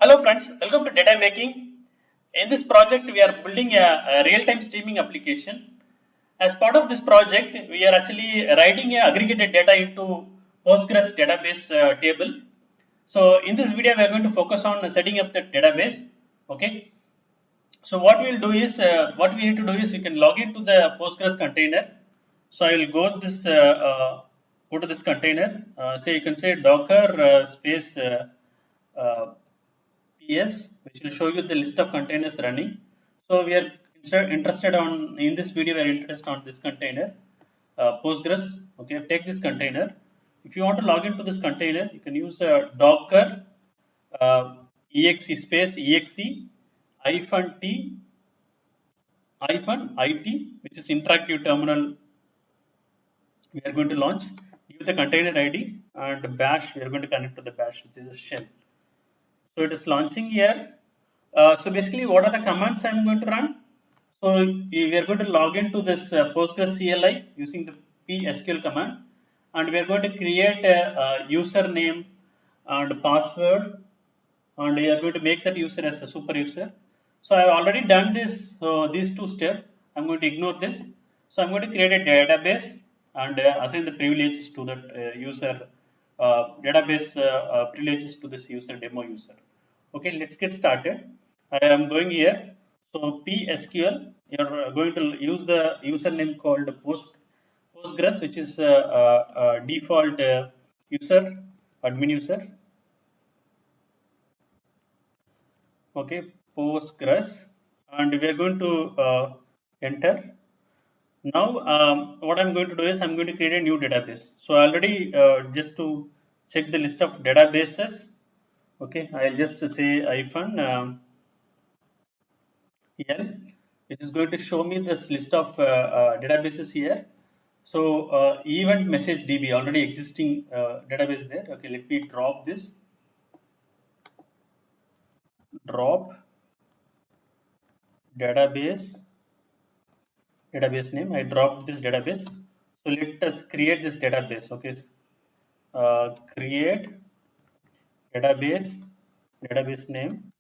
Hello friends, welcome to Data Making. In this project, we are building a real-time streaming application. As part of this project, we are actually writing aggregated data into Postgres database table. So in this video, we are going to focus on setting up the database. Okay. So what we will do is, what we need to do is, we can log into the Postgres container. So I will go to this container. Say you can say Docker space PS, which will show you the list of containers running. So we are interested on, in this video, we are interested on this container, Postgres. Okay, take this container. If you want to log into this container, you can use Docker exe space exe hyphen t hyphen it, which is interactive terminal. We are going to launch. Give the container ID and bash. We are going to connect to the bash, which is a shell. So it is launching here. So basically, what are the commands I'm going to run? So we are going to log into this Postgres CLI using the PSQL command, and we are going to create a username and password, and we are going to make that user as a super user. So I have already done this. So these two steps, I'm going to ignore this. So I'm going to create a database and assign the privileges to that user database privileges to this user demo user. Okay, let's get started. I am going here. So PSQL, you're going to use the username called Postgres, which is default user, admin user. Okay, Postgres, and we are going to enter. Now what I'm going to do is I'm going to create a new database. So already just to check the list of databases, okay, I'll just say hyphen l, which is going to show me this list of databases here. So event message db, already existing database there. Okay, let me drop this, drop database name. I dropped this database. So let us create this database. Okay, create database name.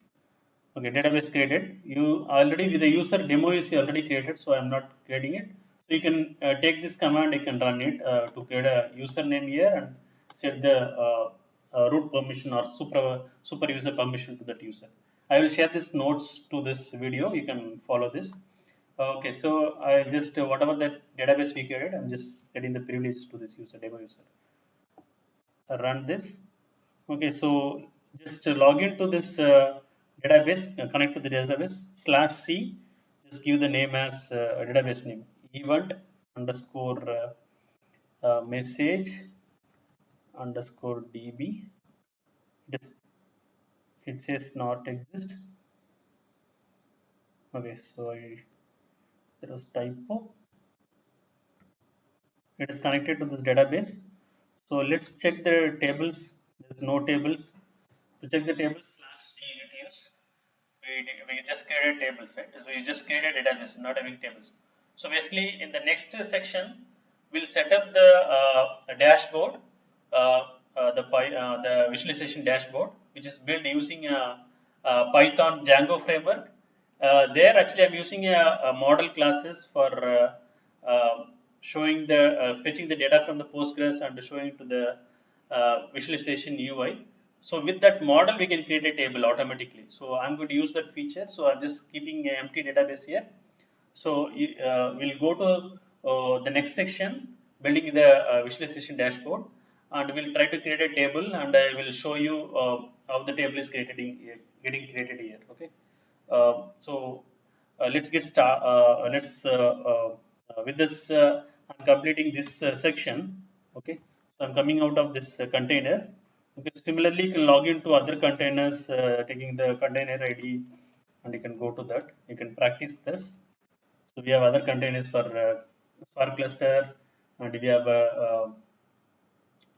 Okay, database created. You already with the user demo is already created, so I'm not creating it. So you can take this command. You can run it to create a username here and set the root permission or super user permission to that user. I will share this notes to this video. You can follow this. Okay, so I just whatever that database we created, I'm just getting the privilege to this user demo user. Run this. Okay, so just log into this database, connect to the database /c. Just give the name as database name event underscore message underscore db. It says not exist. Okay, so there was typo. It is connected to this database. So let's check the tables. There's no tables. To check the tables /d we just created tables, right? So we just created database, not having tables. So basically, in the next section, we'll set up the dashboard, the visualization dashboard, which is built using a Python Django framework. There, actually, I'm using a model classes for showing the fetching the data from the Postgres and showing to the visualization UI. So with that model, we can create a table automatically. So I'm going to use that feature. So I'm just keeping an empty database here. So we'll go to the next section, building the visualization dashboard, and we'll try to create a table, and I will show you how the table is getting created here. Okay. So let's get start. Let's with this. I'm completing this section. Okay. So I'm coming out of this container. Okay. Similarly, you can log into other containers, taking the container ID, and you can go to that. You can practice this. So we have other containers for Spark cluster, and we have a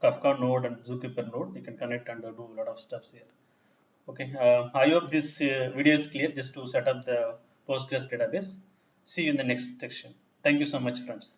Kafka node and Zookeeper node. You can connect and do a lot of steps here. Okay, I hope this video is clear just to set up the Postgres database. See you in the next section. Thank you so much, friends.